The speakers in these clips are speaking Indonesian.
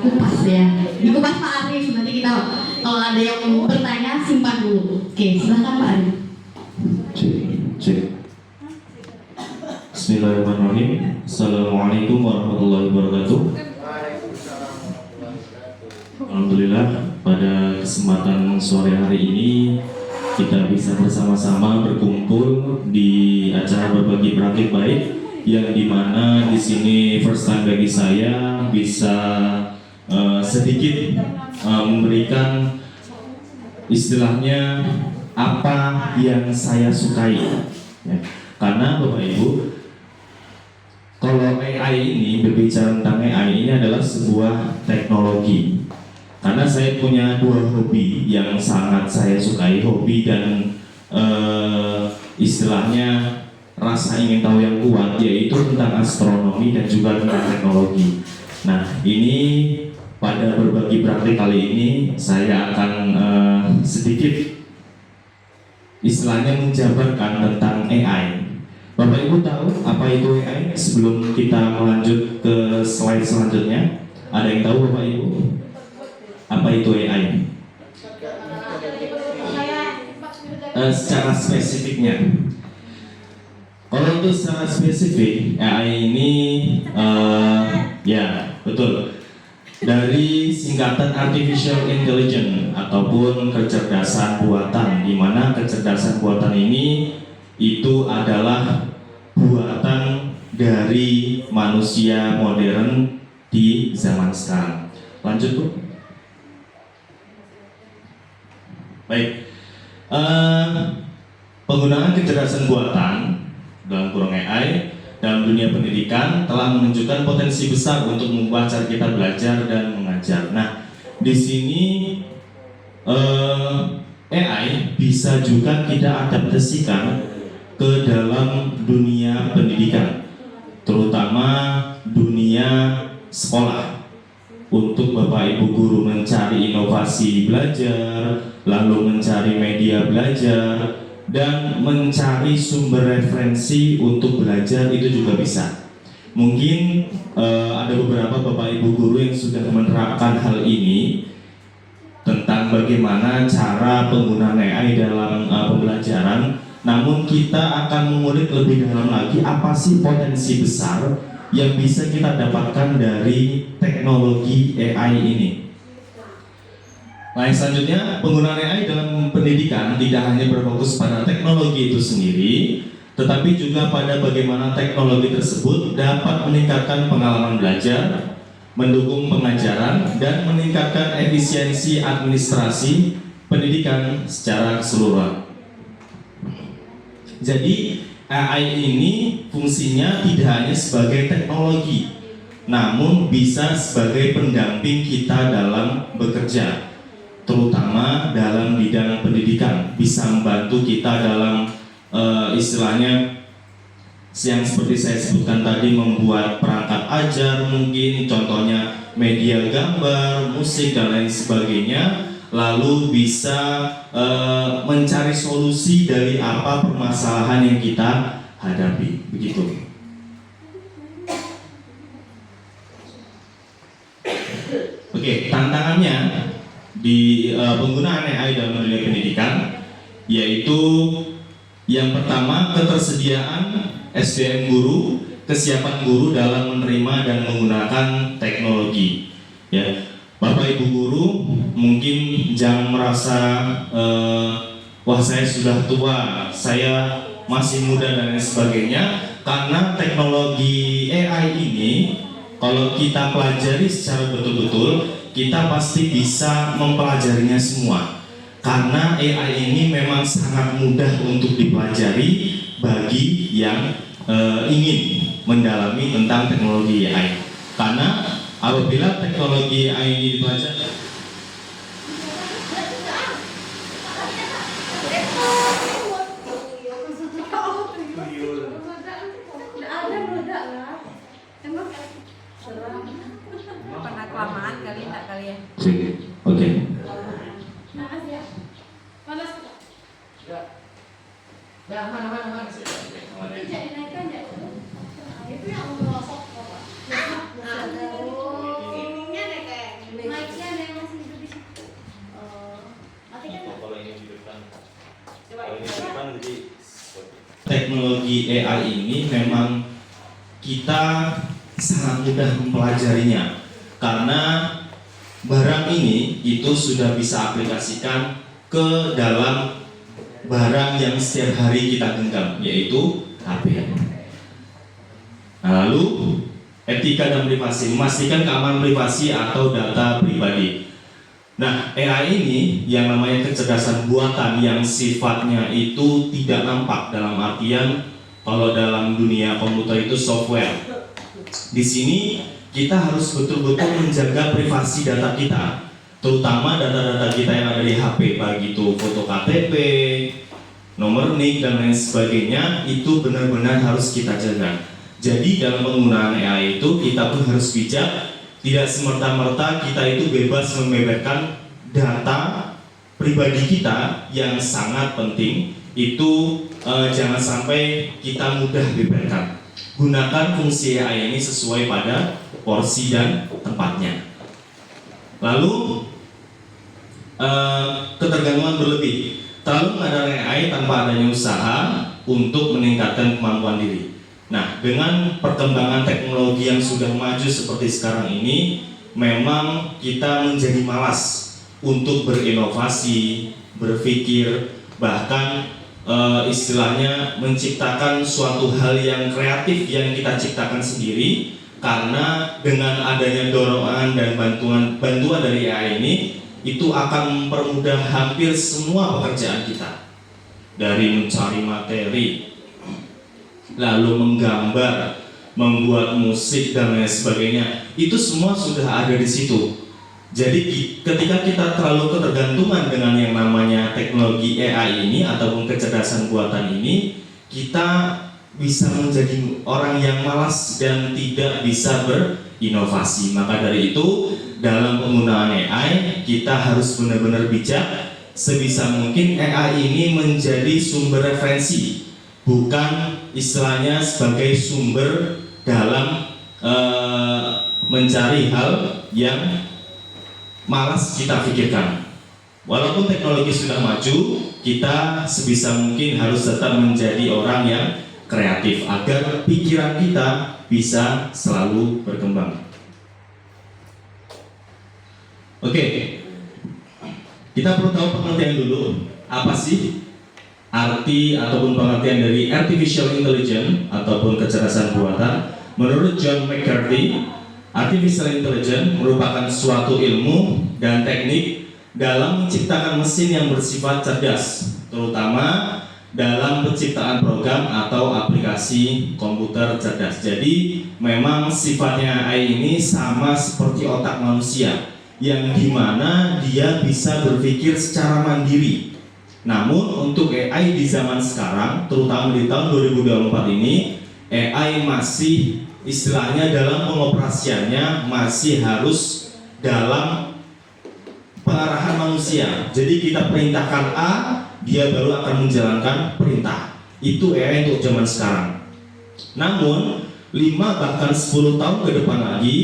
kupas ya. Dikupas Pak Arif, nanti kita kalau ada yang mau bertanya simpan dulu. Oke, silakan Pak Arif. Cek. Bismillahirrahmanirrahim. Assalamualaikum warahmatullahi wabarakatuh. Alhamdulillah, pada kesempatan sore hari ini kita bisa bersama-sama berkumpul di acara berbagi praktik baik, yang dimana di sini first time bagi saya bisa sedikit memberikan istilahnya apa yang saya sukai ya. Karena Bapak Ibu, kalau AI ini, berbicara tentang AI ini adalah sebuah teknologi. Karena saya punya dua hobi yang sangat saya sukai, hobi dan istilahnya rasa ingin tahu yang kuat, yaitu tentang astronomi dan juga tentang teknologi. Nah, ini pada berbagi praktik kali ini saya akan sedikit istilahnya menjabarkan tentang AI. Bapak Ibu tahu apa itu AI? Sebelum kita melanjut ke slide selanjutnya, ada yang tahu Bapak Ibu? Apa itu AI? Secara spesifiknya, kalau untuk secara spesifik, AI ini ya betul, dari singkatan Artificial Intelligence ataupun kecerdasan buatan, di mana kecerdasan buatan ini itu adalah buatan dari manusia modern di zaman sekarang. Lanjut Bu. Baik, penggunaan kecerdasan buatan dalam kurung AI dalam dunia pendidikan telah menunjukkan potensi besar untuk mengubah cara kita belajar dan mengajar. Nah, di sini AI bisa juga kita adaptasikan ke dalam dunia pendidikan, terutama dunia sekolah. Untuk Bapak Ibu guru mencari inovasi belajar, lalu mencari media belajar, dan mencari sumber referensi untuk belajar, itu juga bisa. Mungkin ada beberapa Bapak Ibu guru yang sudah menerapkan hal ini tentang bagaimana cara penggunaan AI dalam pembelajaran. Namun kita akan mengulik lebih dalam lagi apa sih potensi besar yang bisa kita dapatkan dari teknologi AI ini. Nah, yang selanjutnya, penggunaan AI dalam pendidikan tidak hanya berfokus pada teknologi itu sendiri, tetapi juga pada bagaimana teknologi tersebut dapat meningkatkan pengalaman belajar, mendukung pengajaran, dan meningkatkan efisiensi administrasi pendidikan secara keseluruhan. Jadi, AI ini fungsinya tidak hanya sebagai teknologi, namun bisa sebagai pendamping kita dalam bekerja, terutama dalam bidang pendidikan. Bisa membantu kita dalam istilahnya yang seperti saya sebutkan tadi, membuat perangkat ajar, mungkin contohnya media gambar, musik, dan lain sebagainya. Lalu bisa mencari solusi dari apa permasalahan yang kita hadapi, begitu. Oke, tantangannya di penggunaan AI dalam dunia pendidikan, yaitu yang pertama, ketersediaan SDM guru, kesiapan guru dalam menerima dan menggunakan teknologi. Ya, Bapak Ibu guru mungkin jangan merasa wah saya sudah tua, saya masih muda dan lain sebagainya, karena teknologi AI ini kalau kita pelajari secara betul-betul, kita pasti bisa mempelajarinya semua. Karena AI ini memang sangat mudah untuk dipelajari bagi yang ingin mendalami tentang teknologi AI. Karena apabila teknologi AI ini dipelajari, pernah kelamaan kali tak kali ya. Oke. Mana sih? Itu yang merosot, Bapak. Nah, ininya deh kayak teknologi AI ini memang kita sangat mudah mempelajarinya karena barang ini itu sudah bisa aplikasikan ke dalam barang yang setiap hari kita genggam, yaitu HP. Nah, lalu etika dan privasi, memastikan keamanan privasi atau data pribadi. Nah, AI ini yang namanya kecerdasan buatan yang sifatnya itu tidak nampak, dalam artian kalau dalam dunia komputer itu software. Di sini kita harus betul-betul menjaga privasi data kita, terutama data-data kita yang ada di HP, baik itu foto KTP, nomor NIK dan lain sebagainya, itu benar-benar harus kita jaga. Jadi dalam penggunaan AI itu kita pun harus bijak, tidak semerta-merta kita itu bebas membeberkan data pribadi kita yang sangat penting itu, jangan sampai kita mudah beberkan. Gunakan fungsi AI ini sesuai pada porsi dan tempatnya. Lalu ketergantungan berlebih, terlalu mengandalkan AI tanpa adanya usaha untuk meningkatkan kemampuan diri. Nah, dengan perkembangan teknologi yang sudah maju seperti sekarang ini, memang kita menjadi malas untuk berinovasi, berpikir, bahkan istilahnya menciptakan suatu hal yang kreatif yang kita ciptakan sendiri, karena dengan adanya dorongan dan bantuan dari AI ini, itu akan mempermudah hampir semua pekerjaan kita, dari mencari materi, lalu menggambar, membuat musik dan lain sebagainya, itu semua sudah ada di situ. Jadi ketika kita terlalu ketergantungan dengan yang namanya teknologi AI ini ataupun kecerdasan buatan ini, kita bisa menjadi orang yang malas dan tidak bisa berinovasi. Maka dari itu, dalam penggunaan AI kita harus benar-benar bijak. Sebisa mungkin AI ini menjadi sumber referensi, bukan istilahnya sebagai sumber dalam mencari hal yang malas kita pikirkan. Walaupun teknologi sudah maju, kita sebisa mungkin harus tetap menjadi orang yang kreatif agar pikiran kita bisa selalu berkembang. Oke, kita perlu tahu pengertian dulu, apa sih arti ataupun pengertian dari artificial intelligence ataupun kecerdasan buatan. Menurut John McCarthy, artificial intelligence merupakan suatu ilmu dan teknik dalam menciptakan mesin yang bersifat cerdas, terutama dalam penciptaan program atau aplikasi komputer cerdas. Jadi memang sifatnya AI ini sama seperti otak manusia, yang dimana dia bisa berpikir secara mandiri. Namun untuk AI di zaman sekarang, terutama di tahun 2024 ini, AI masih istilahnya dalam pengoperasiannya masih harus dalam pengarahan manusia. Jadi kita perintahkan A, dia baru akan menjalankan perintah. Itu AI untuk zaman sekarang. Namun 5 bahkan 10 tahun ke depan lagi,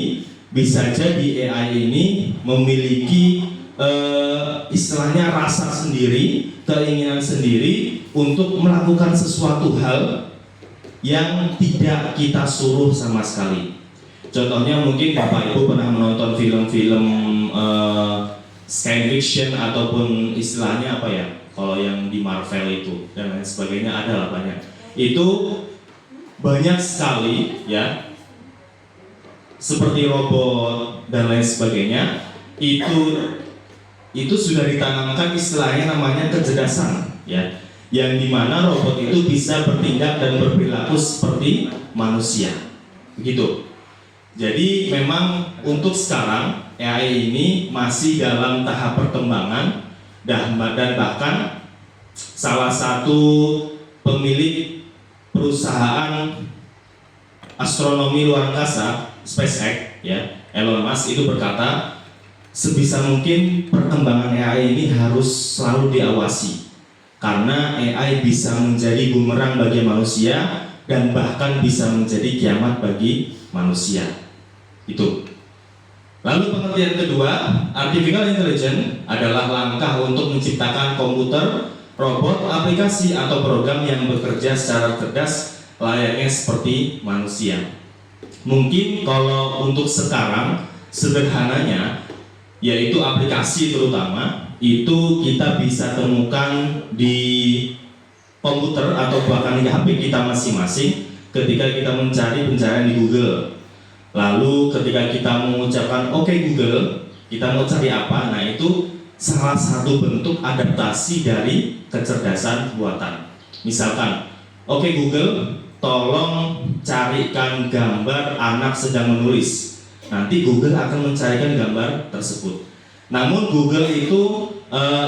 bisa jadi AI ini memiliki istilahnya rasa sendiri, keinginan sendiri untuk melakukan sesuatu hal yang tidak kita suruh sama sekali. Contohnya mungkin Bapak Ibu pernah menonton film-film science fiction ataupun istilahnya apa ya, kalau yang di Marvel itu dan lain sebagainya, ada lah banyak. Itu banyak sekali ya, seperti robot dan lain sebagainya. Itu sudah ditanamkan istilahnya namanya kecerdasan ya, yang dimana robot itu bisa bertindak dan berperilaku seperti manusia, begitu. Jadi memang untuk sekarang AI ini masih dalam tahap perkembangan, dan bahkan salah satu pemilik perusahaan astronomi luar angkasa SpaceX ya, Elon Musk, itu berkata sebisa mungkin perkembangan AI ini harus selalu diawasi, karena AI bisa menjadi bumerang bagi manusia dan bahkan bisa menjadi kiamat bagi manusia. Itu. Lalu pengertian kedua, artificial intelligence adalah langkah untuk menciptakan komputer, robot, aplikasi atau program yang bekerja secara cerdas layaknya seperti manusia. Mungkin kalau untuk sekarang sederhananya, yaitu aplikasi terutama, itu kita bisa temukan di komputer atau bahkan di HP kita masing-masing ketika kita mencari pencarian di Google. Lalu ketika kita mengucapkan oke Google, kita mau cari apa? Nah, itu salah satu bentuk adaptasi dari kecerdasan buatan. Misalkan, oke Google, tolong carikan gambar anak sedang menulis. Nanti Google akan mencarikan gambar tersebut. Namun Google itu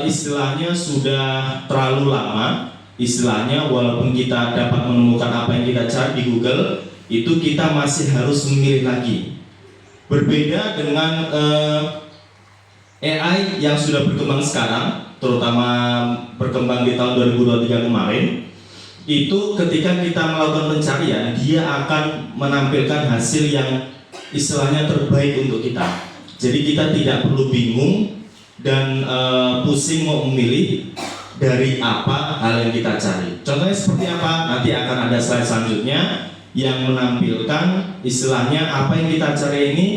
istilahnya sudah terlalu lama. Istilahnya walaupun kita dapat menemukan apa yang kita cari di Google, itu kita masih harus memilih lagi. Berbeda dengan AI yang sudah berkembang sekarang, terutama berkembang di tahun 2023 kemarin, itu ketika kita melakukan pencarian, dia akan menampilkan hasil yang istilahnya terbaik untuk kita. Jadi kita tidak perlu bingung dan pusing mau memilih dari apa hal yang kita cari. Contohnya seperti apa? Nanti akan ada slide selanjutnya yang menampilkan istilahnya apa yang kita cari ini,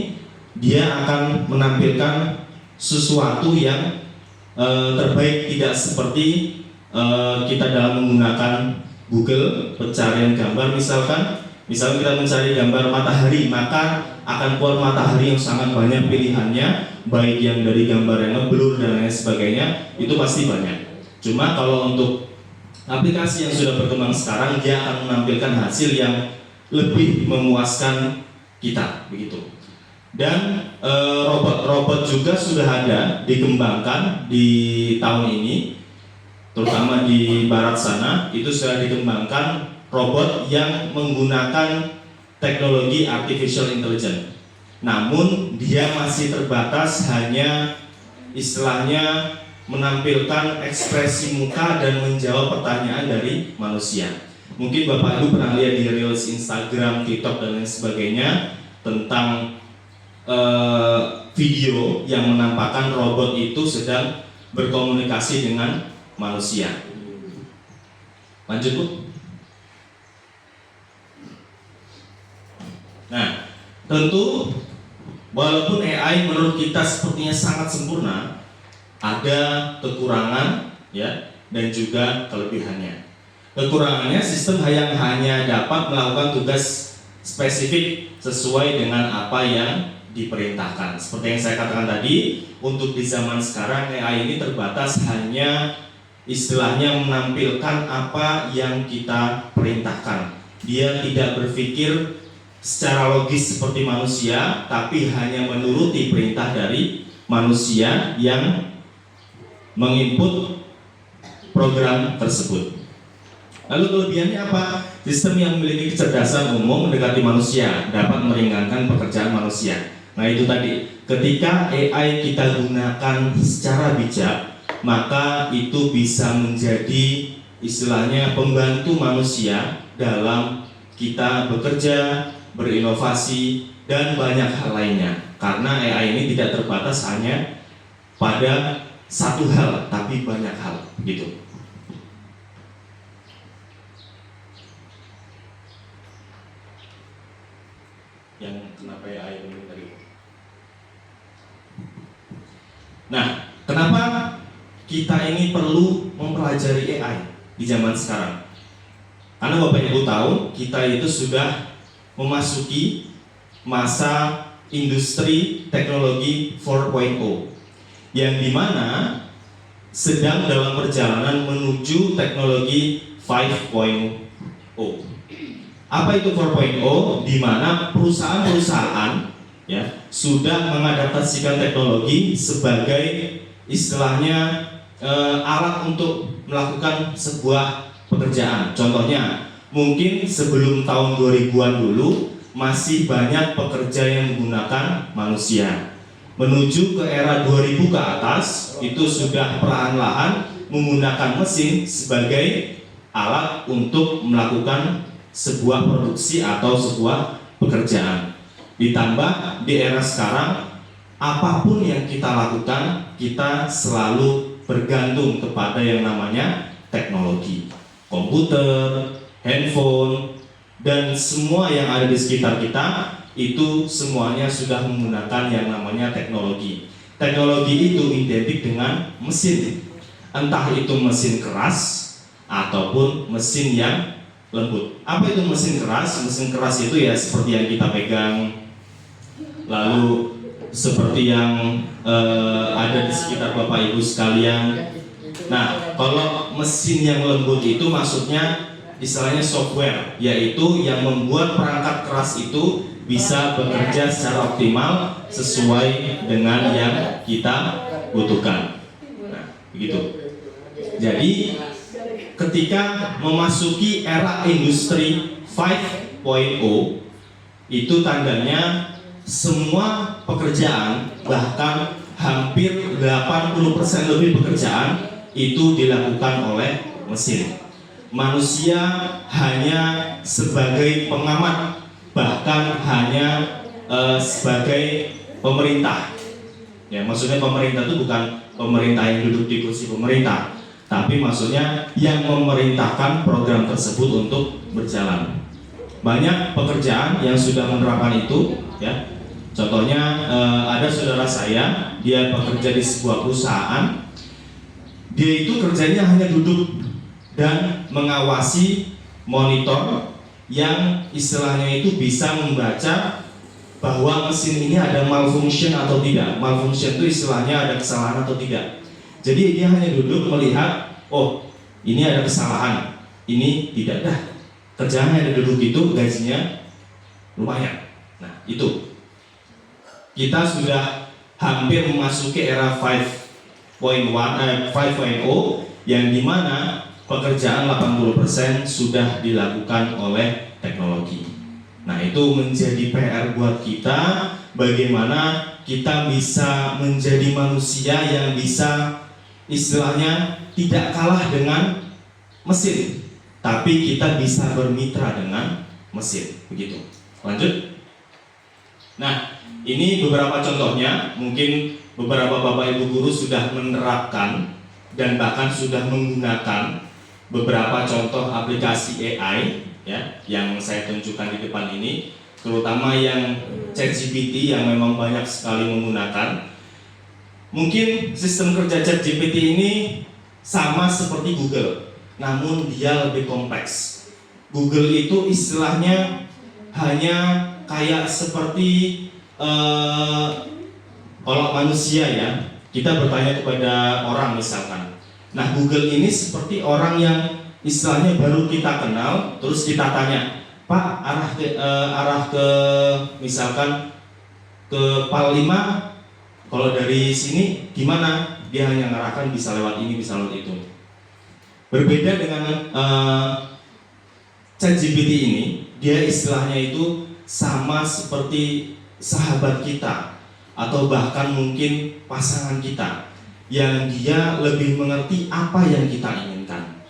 dia akan menampilkan sesuatu yang terbaik, tidak seperti kita dalam menggunakan Google pencarian gambar. Misalnya kita mencari gambar matahari, maka akan keluar matahari yang sangat banyak pilihannya, baik yang dari gambar yang ngeblur dan lain sebagainya, itu pasti banyak. Cuma kalau untuk aplikasi yang sudah berkembang sekarang, dia akan menampilkan hasil yang lebih memuaskan kita, begitu. Dan robot-robot juga sudah ada dikembangkan di tahun ini, terutama di barat sana, itu sudah dikembangkan robot yang menggunakan teknologi artificial intelligence. Namun dia masih terbatas hanya istilahnya menampilkan ekspresi muka dan menjawab pertanyaan dari manusia. Mungkin Bapak Ibu pernah lihat di Reels Instagram, TikTok dan lain sebagainya tentang video yang menampakkan robot itu sedang berkomunikasi dengan manusia. Lanjut Bu. Nah, tentu walaupun AI menurut kita sepertinya sangat sempurna, ada kekurangan ya dan juga kelebihannya. Kekurangannya, sistem yang hanya dapat melakukan tugas spesifik sesuai dengan apa yang diperintahkan. Seperti yang saya katakan tadi, untuk di zaman sekarang AI ini terbatas hanya istilahnya menampilkan apa yang kita perintahkan. Dia tidak berpikir secara logis seperti manusia, tapi hanya menuruti perintah dari manusia yang menginput program tersebut. Lalu kelebihannya apa? Sistem yang memiliki kecerdasan umum mendekati manusia, dapat meringankan pekerjaan manusia. Nah itu tadi, ketika AI kita gunakan secara bijak, maka itu bisa menjadi istilahnya pembantu manusia dalam kita bekerja, berinovasi, dan banyak hal lainnya. Karena AI ini tidak terbatas hanya pada satu hal, tapi banyak hal gitu. Yang kenapa AI ini tadi? Nah, kenapa kita ini perlu mempelajari AI di zaman sekarang? Karena Bapak Ibu tahu, kita itu sudah memasuki masa industri teknologi 4.0 yang dimana sedang dalam perjalanan menuju teknologi 5.0. Apa itu 4.0? Di mana perusahaan-perusahaan ya sudah mengadaptasikan teknologi sebagai istilahnya alat untuk melakukan sebuah pekerjaan. Contohnya, mungkin sebelum tahun 2000-an dulu masih banyak pekerja yang menggunakan manusia. Menuju ke era 2000 ke atas, itu sudah perlahan-lahan menggunakan mesin sebagai alat untuk melakukan sebuah produksi atau sebuah pekerjaan. Ditambah di era sekarang, apapun yang kita lakukan, kita selalu bergantung kepada yang namanya teknologi. Komputer, handphone, dan semua yang ada di sekitar kita itu semuanya sudah menggunakan yang namanya teknologi. Teknologi itu identik dengan mesin, entah itu mesin keras ataupun mesin yang lembut. Apa itu mesin keras? Mesin keras itu ya seperti yang kita pegang, lalu seperti yang ada di sekitar Bapak Ibu sekalian. Nah, kalau mesin yang lembut itu maksudnya istilahnya software, yaitu yang membuat perangkat keras itu bisa bekerja secara optimal sesuai dengan yang kita butuhkan. Nah, begitu. Jadi ketika memasuki era industri 5.0 itu tandanya semua pekerjaan, bahkan hampir 80% lebih pekerjaan itu dilakukan oleh mesin. Manusia hanya sebagai pengamat, bahkan hanya sebagai pemerintah. Ya, maksudnya pemerintah itu bukan pemerintah yang duduk di kursi pemerintah, tapi maksudnya yang memerintahkan program tersebut untuk berjalan. Banyak pekerjaan yang sudah menerapkan itu, ya. Contohnya ada saudara saya, dia bekerja di sebuah perusahaan. Dia itu kerjanya hanya duduk dan mengawasi monitor yang istilahnya itu bisa membaca bahwa mesin ini ada malfunction atau tidak. Malfunction itu istilahnya ada kesalahan atau tidak. Jadi dia hanya duduk melihat, oh ini ada kesalahan, ini tidak. Dah, kerjaannya ada duduk itu, gajinya lumayan. Nah itu, kita sudah hampir memasuki era 5.0 yang dimana pekerjaan 80% sudah dilakukan oleh teknologi. Nah itu menjadi PR buat kita, bagaimana kita bisa menjadi manusia yang bisa istilahnya tidak kalah dengan mesin, tapi kita bisa bermitra dengan mesin, begitu. Lanjut. Nah ini beberapa contohnya, mungkin beberapa Bapak Ibu guru sudah menerapkan dan bahkan sudah menggunakan beberapa contoh aplikasi AI, ya, yang saya tunjukkan di depan ini, terutama yang ChatGPT yang memang banyak sekali menggunakan. Mungkin sistem kerja ChatGPT ini sama seperti Google, namun dia lebih kompleks. Google itu istilahnya hanya kayak seperti kalau manusia ya, kita bertanya kepada orang misalkan. Nah Google ini seperti orang yang istilahnya baru kita kenal, terus kita tanya, Pak arah ke misalkan ke Pal 5, kalau dari sini gimana? Dia hanya ngarahkan bisa lewat ini, bisa lewat itu. Berbeda dengan ChatGPT ini, dia istilahnya itu sama seperti sahabat kita atau bahkan mungkin pasangan kita, yang dia lebih mengerti apa yang kita inginkan.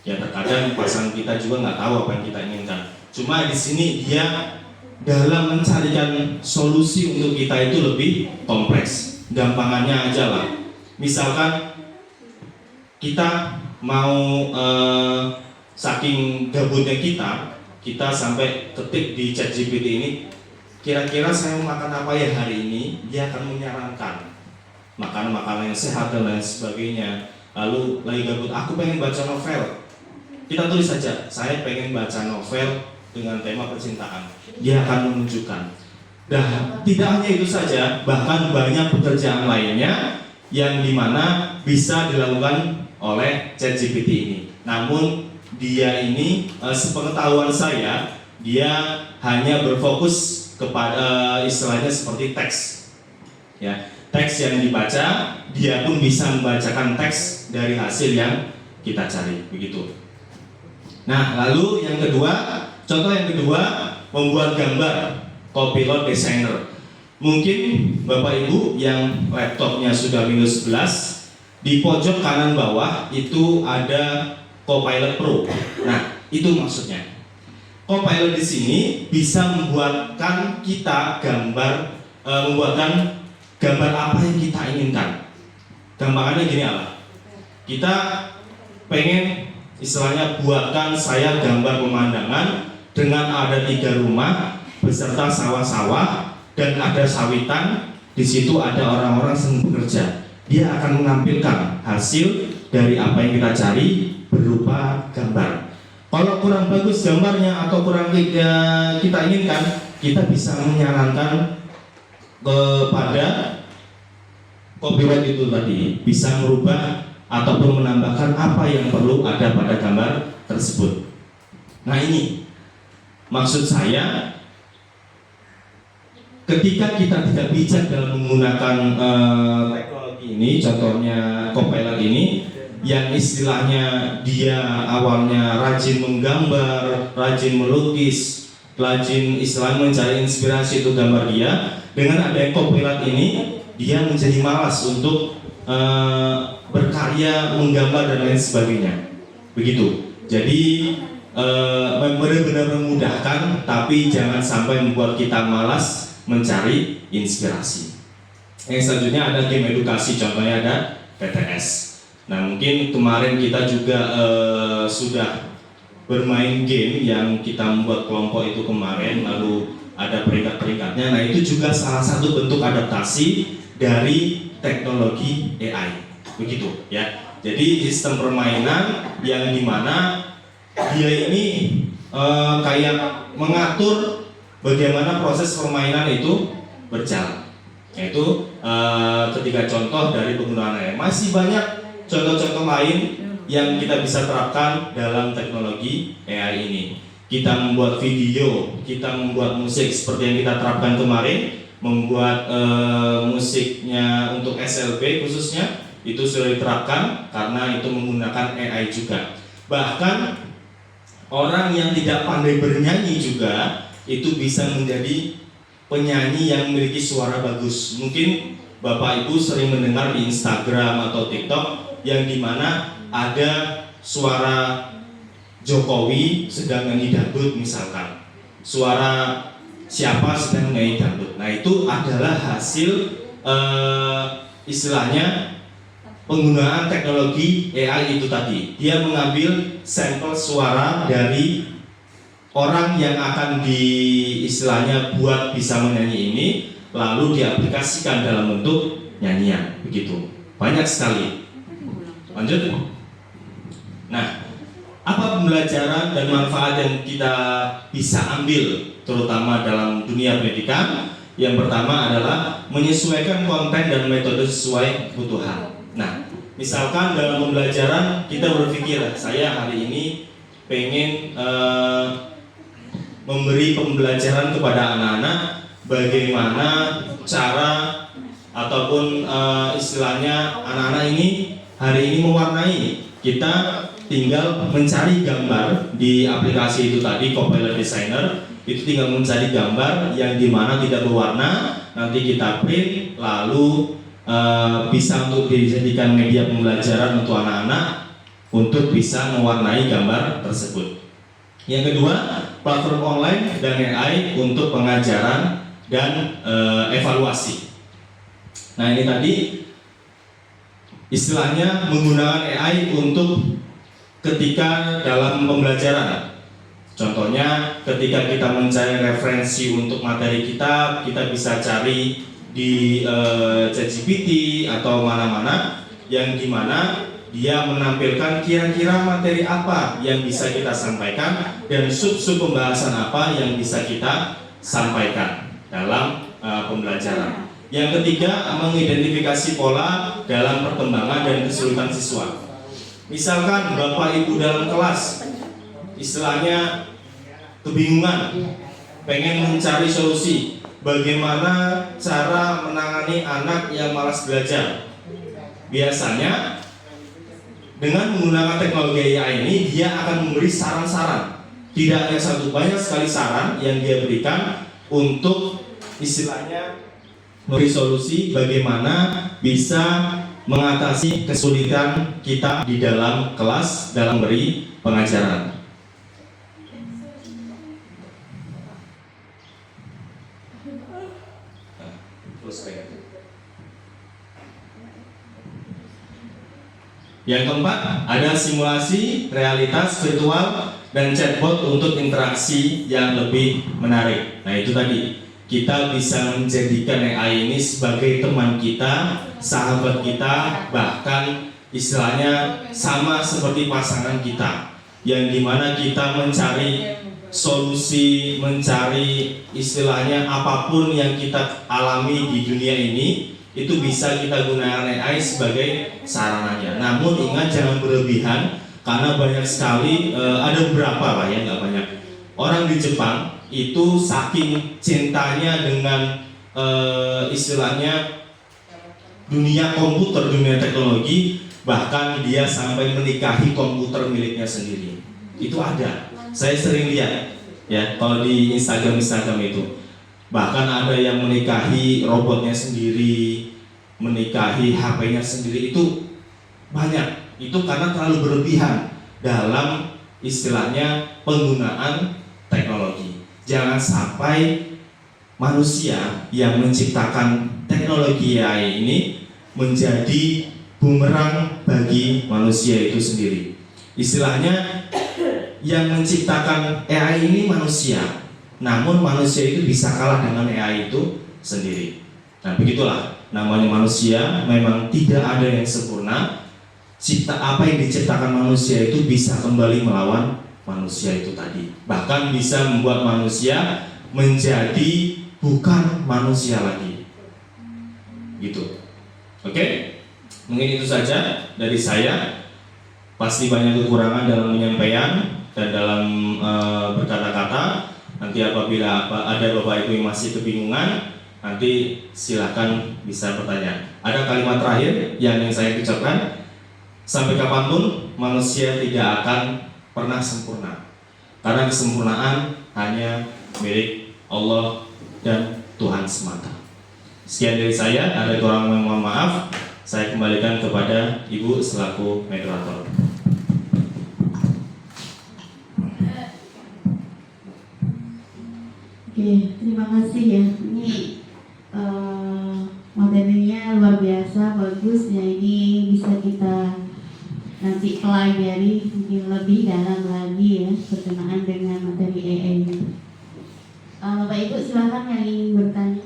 Ya terkadang pasangan kita juga nggak tahu apa yang kita inginkan. Cuma di sini dia dalam mencarikan solusi untuk kita itu lebih kompleks. Gampangannya aja lah. Misalkan kita mau saking gabutnya kita sampai ketik di ChatGPT ini, kira-kira saya mau makan apa ya hari ini? Dia akan menyarankan makanan-makanan yang sehat dan lain sebagainya. Lalu lagi gabut, aku pengen baca novel. Kita tulis saja, saya pengen baca novel dengan tema percintaan. Dia akan menunjukkan. Nah, tidak hanya itu saja, bahkan banyak pekerjaan lainnya yang dimana bisa dilakukan oleh ChatGPT ini. Namun dia ini, sepengetahuan saya, dia hanya berfokus kepada istilahnya seperti teks. Ya, teks yang dibaca, dia pun bisa membacakan teks dari hasil yang kita cari, begitu. Nah, lalu yang kedua, contoh yang kedua, membuat gambar, Copilot Designer. Mungkin Bapak Ibu yang laptopnya sudah Windows 11, di pojok kanan bawah itu ada Copilot Pro. Nah, itu maksudnya. Copilot di sini bisa membuatkan kita membuatkan gambar apa yang kita inginkan. Gampangannya gini apa? Kita pengen istilahnya buatkan saya gambar pemandangan dengan ada 3 rumah beserta sawah-sawah dan ada sawitan. Di situ ada orang-orang yang bekerja. Dia akan menampilkan hasil dari apa yang kita cari berupa gambar. Kalau kurang bagus gambarnya atau kurang kita inginkan, kita bisa menyarankan kepada copyright itu tadi, bisa merubah ataupun menambahkan apa yang perlu ada pada gambar tersebut. Nah, ini maksud saya, ketika kita tidak bijak dalam menggunakan teknologi ini, contohnya Copilot ini, yang istilahnya dia awalnya rajin menggambar, rajin melukis, rajin istilahnya mencari inspirasi untuk gambar dia, dengan adanya Copilot ini, dia menjadi malas untuk berkarya, menggambar dan lain sebagainya. Begitu. Jadi benar-benar memudahkan, tapi jangan sampai membuat kita malas mencari inspirasi. Yang selanjutnya ada game edukasi, contohnya ada PTS. Nah, mungkin kemarin kita juga sudah bermain game yang kita membuat kelompok itu kemarin, lalu ada peringkat-peringkatnya. Nah, itu juga salah satu bentuk adaptasi dari teknologi AI. Begitu ya. Jadi sistem permainan yang dimana dia ini kayak mengatur bagaimana proses permainan itu berjalan. Yaitu ketika contoh dari penggunaan AI. Masih banyak contoh-contoh lain yang kita bisa terapkan dalam teknologi AI ini. Kita membuat video, kita membuat musik seperti yang kita terapkan kemarin, membuat musiknya untuk SLB khususnya, itu sudah diterapkan karena itu menggunakan AI juga. Bahkan orang yang tidak pandai bernyanyi juga itu bisa menjadi penyanyi yang memiliki suara bagus. Mungkin Bapak Ibu sering mendengar di Instagram atau TikTok yang dimana ada suara Jokowi sedang nyanyi dangdut misalkan, suara siapa sedang nyanyi dangdut. Nah, itu adalah hasil istilahnya penggunaan teknologi AI itu tadi. Dia mengambil sampel suara dari orang yang akan istilahnya buat bisa menyanyi ini, lalu diaplikasikan dalam bentuk nyanyian. Begitu, banyak sekali. Lanjut. Nah, apa pembelajaran dan manfaat yang kita bisa ambil terutama dalam dunia pendidikan? Yang pertama adalah menyesuaikan konten dan metode sesuai kebutuhan. Nah, misalkan dalam pembelajaran kita berpikir, saya hari ini pengen memberi pembelajaran kepada anak-anak bagaimana cara ataupun istilahnya anak-anak ini hari ini mewarnai. Kita tinggal mencari gambar di aplikasi itu tadi, Copilot Designer. Itu tinggal mencari gambar yang dimana tidak berwarna, nanti kita print, lalu bisa untuk dijadikan media pembelajaran untuk anak-anak untuk bisa mewarnai gambar tersebut. Yang kedua, platform online dan AI untuk pengajaran dan evaluasi. Nah, ini tadi istilahnya menggunakan AI untuk ketika dalam pembelajaran. Contohnya ketika kita mencari referensi untuk materi kita bisa cari di ChatGPT atau mana-mana yang dimana dia menampilkan kira-kira materi apa yang bisa kita sampaikan dan sub-sub pembahasan apa yang bisa kita sampaikan dalam pembelajaran. Yang ketiga, mengidentifikasi pola dalam perkembangan dan kesulitan siswa. Misalkan Bapak Ibu dalam kelas istilahnya kebingungan, pengen mencari solusi bagaimana cara menangani anak yang malas belajar. Biasanya dengan menggunakan teknologi AI ini dia akan memberi saran-saran. Tidak hanya satu, banyak sekali saran yang dia berikan untuk istilahnya memberi solusi bagaimana bisa mengatasi kesulitan kita di dalam kelas dalam beri pengajaran. Yang keempat, ada simulasi realitas virtual dan chatbot untuk interaksi yang lebih menarik. Nah itu tadi, kita bisa menjadikan AI ini sebagai teman kita, sahabat kita, bahkan istilahnya sama seperti pasangan kita, yang dimana kita mencari solusi, mencari istilahnya apapun yang kita alami di dunia ini, itu bisa kita gunakan AI sebagai sarananya. Namun ingat, jangan berlebihan, karena banyak sekali, ada beberapa lah ya, nggak banyak orang di Jepang itu saking cintanya dengan istilahnya dunia komputer, dunia teknologi, bahkan dia sampai menikahi komputer miliknya sendiri. Itu ada, saya sering lihat ya kalau di Instagram itu. Bahkan ada yang menikahi robotnya sendiri, menikahi HP-nya sendiri, itu banyak. Itu karena terlalu berlebihan dalam istilahnya penggunaan teknologi. Jangan sampai manusia yang menciptakan teknologi AI ini menjadi bumerang bagi manusia itu sendiri. Istilahnya yang menciptakan AI ini manusia, namun manusia itu bisa kalah dengan AI itu sendiri. Nah begitulah, namanya manusia memang tidak ada yang sempurna. Apa yang diciptakan manusia itu bisa kembali melawan manusia itu tadi, bahkan bisa membuat manusia menjadi bukan manusia lagi, gitu. Oke, mungkin itu saja dari saya. Pasti banyak kekurangan dalam penyampaian dan dalam berkata-kata. Nanti apabila ada Bapak Ibu yang masih kebingungan, nanti silakan bisa bertanya. Ada kalimat terakhir yang saya ucapkan, sampai kapanpun manusia tidak akan pernah sempurna, karena kesempurnaan hanya milik Allah dan Tuhan semata. Sekian dari saya, ada kurang mohon maaf. Saya kembalikan kepada Ibu selaku moderator. Oke, terima kasih ya. Ini materinya luar biasa, bagus ya. Ini bisa kita nanti pelajari mungkin lebih dalam lagi ya berkenaan dengan materi AI ini. Bapak Ibu silakan yang ingin bertanya.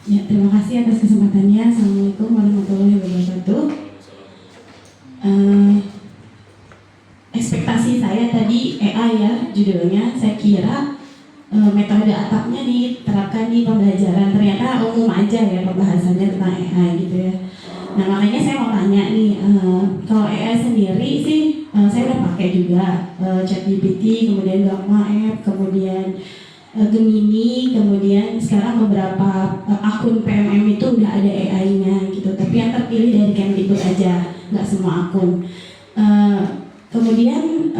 Ya, terima kasih atas kesempatannya. Assalamualaikum warahmatullahi wabarakatuh. Ekspektasi saya tadi AI ya judulnya, saya kira metode atapnya diterapkan di pembelajaran, ternyata umum aja ya pembahasannya tentang AI gitu ya. Nah makanya saya mau tanya nih, kalau AI sendiri sih saya udah pakai juga ChatGPT, kemudian Gamma App, kemudian Gemini, kemudian sekarang beberapa akun PMM itu udah ada AI-nya gitu, tapi yang terpilih dari Kemdikbud aja, nggak semua akun. Kemudian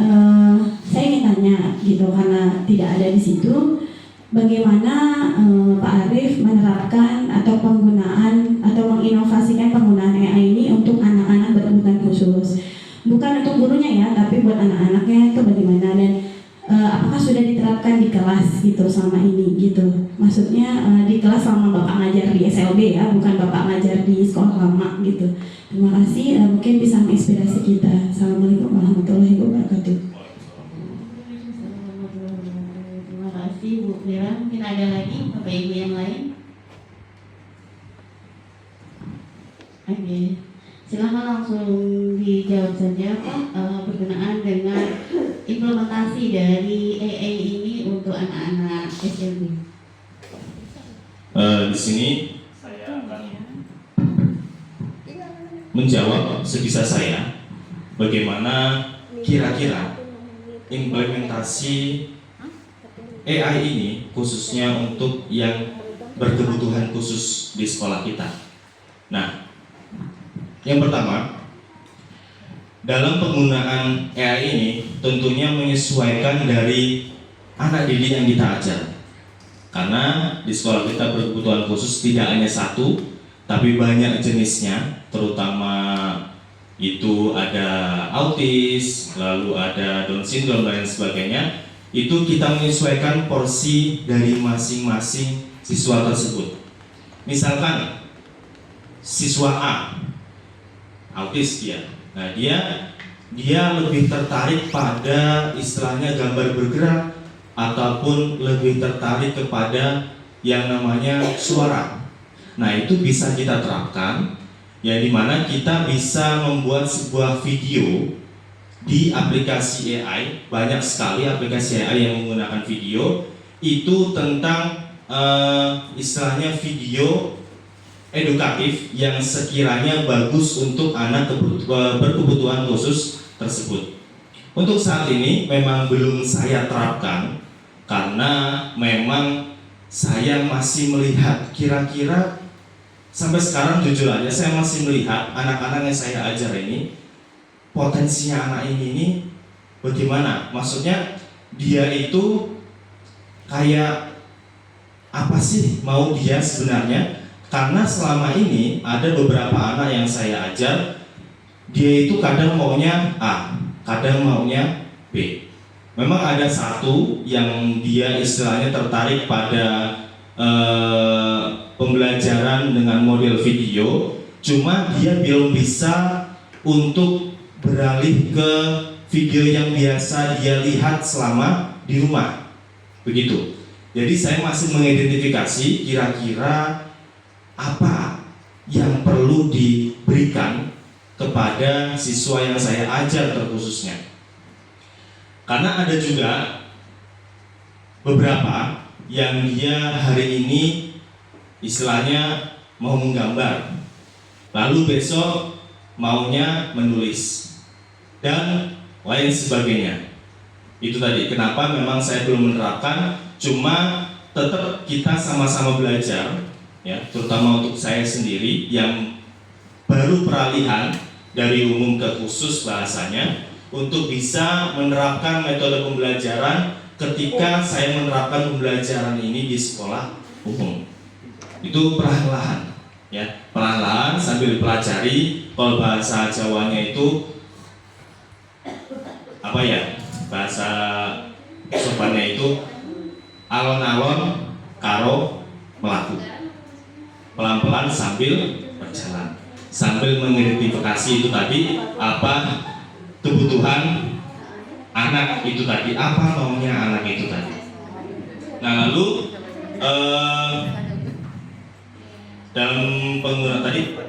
saya ingin tanya gitu, karena tidak ada di situ, bagaimana Pak Arief menerapkan atau penggunaan atau menginovasikan penggunaan AI ini untuk anak-anak berkebutuhan khusus, bukan untuk gurunya ya, tapi buat anak-anaknya itu bagaimana, dan apakah sudah diterapkan di kelas gitu selama ini gitu, maksudnya di kelas selama Bapak ngajar di SLB ya, bukan Bapak ngajar di sekolah lama gitu. Terima kasih, mungkin bisa menginspirasi kita. Assalamualaikum warahmatullahi wabarakatuh. Terima kasih Bu Mira. Mungkin ada lagi Bapak Ibu yang lain? Oke, silahkan langsung dijawab saja Pak, berkenaan dengan implementasi dari AI ini untuk anak-anak SLB. Di sini saya akan menjawab sebisa saya bagaimana kira-kira implementasi AI ini khususnya untuk yang berkebutuhan khusus di sekolah kita. Nah, yang pertama, dalam penggunaan AI ini tentunya menyesuaikan dari anak didik yang kita ajar. Karena di sekolah kita berkebutuhan khusus tidak hanya satu, tapi banyak jenisnya, terutama itu ada autis, lalu ada Down syndrome dan lain sebagainya. Itu kita menyesuaikan porsi dari masing-masing siswa tersebut. Misalkan siswa A, autis dia. Nah, dia lebih tertarik pada istilahnya gambar bergerak ataupun lebih tertarik kepada yang namanya suara. Nah, itu bisa kita terapkan, ya, dimana kita bisa membuat sebuah video di aplikasi AI. Banyak sekali aplikasi AI yang menggunakan video itu tentang istilahnya video edukatif yang sekiranya bagus untuk anak berkebutuhan khusus tersebut. Untuk saat ini memang belum saya terapkan karena memang saya masih melihat kira-kira sampai sekarang jujur aja saya masih melihat anak-anak yang saya ajar ini potensinya anak ini bagaimana? Maksudnya dia itu kayak apa sih mau dia sebenarnya? Karena selama ini ada beberapa anak yang saya ajar, dia itu kadang maunya A, kadang maunya B. Memang ada satu yang dia istilahnya tertarik pada pembelajaran dengan model video, cuma dia belum bisa untuk beralih ke video yang biasa dia lihat selama di rumah. Begitu. Jadi saya masih mengidentifikasi kira-kira apa yang perlu diberikan kepada siswa yang saya ajar terkhususnya. Karena ada juga beberapa yang dia hari ini istilahnya mau menggambar, lalu besok maunya menulis dan lain sebagainya. Itu tadi kenapa memang saya belum menerapkan, cuma tetap kita sama-sama belajar, ya, terutama untuk saya sendiri yang baru peralihan dari umum ke khusus bahasanya, untuk bisa menerapkan metode pembelajaran ketika saya menerapkan pembelajaran ini di sekolah umum. Itu perlahan-lahan, ya, perlahan-lahan sambil dipelajari. Kalau bahasa Jawanya itu apa ya? Bahasa sopannya itu alon-alon karo melaku. Pelan-pelan sambil berjalan, sambil mengidentifikasi itu tadi apa kebutuhan anak itu tadi, apa maunya anak itu tadi. Nah, lalu dalam penggunaan tadi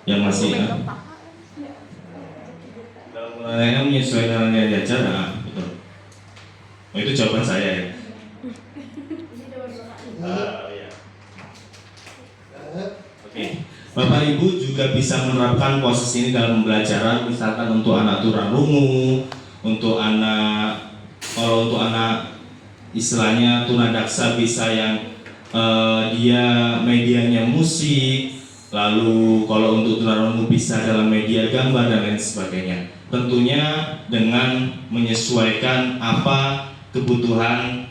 yang masih dalam penggunaan menyesuaikan yang diajar, nah, betul. Oh, itu jawaban saya ya. Ya. Oke. Bapak Ibu juga bisa menerapkan proses ini dalam pembelajaran, misalkan untuk anak tunarungu, untuk anak, kalau untuk anak istilahnya tunadaksa bisa yang dia medianya musik, lalu kalau untuk tunarungu bisa dalam media gambar dan lain sebagainya. Tentunya dengan menyesuaikan apa kebutuhan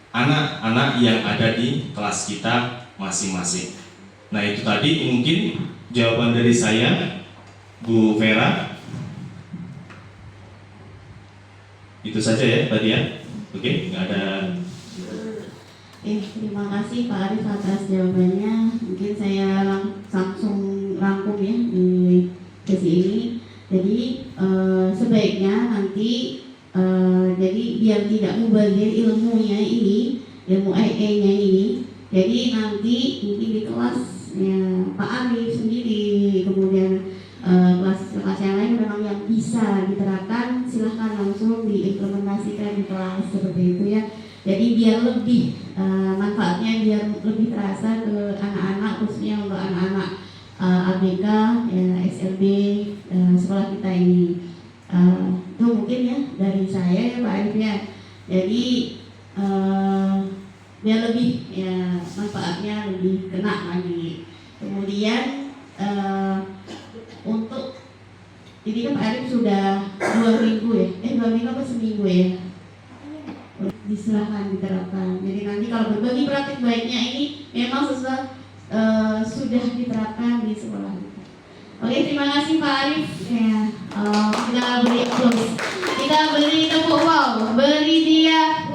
anak-anak yang ada di kelas kita masing-masing. Nah, itu tadi mungkin jawaban dari saya, Bu Vera. Itu saja ya tadi ya. Oke, nggak ada. Terima kasih Pak Arif atas jawabannya. Mungkin saya langsung rangkum ya di sesi ini. Jadi sebaiknya nanti jadi biar tidak mubazir ilmunya ini, ilmu EE-nya ini. Jadi nanti mungkin di kelas ya, Pak Arif sendiri, kemudian kelas yang lain memang yang bisa diterapkan, silahkan langsung diimplementasikan di kelas seperti itu ya. Jadi biar lebih manfaatnya biar lebih terasa ke anak-anak, khususnya untuk anak-anak ABK, ya, SLB sekolah kita ini. Itu mungkin ya dari saya ya Pak Arif ya. Jadi biar lebih ya manfaatnya lebih kena lagi. Kemudian untuk jadi kan Pak Arif sudah 2 minggu ya, 2 minggu apa seminggu ya, disilahkan diterapkan. Jadi nanti kalau berbagi praktik baiknya ini memang sudah diterapkan di sekolah kita. Oke, terima kasih Pak Arif. Ya, kita beri applause, kita beri tepuk wow, beri dia.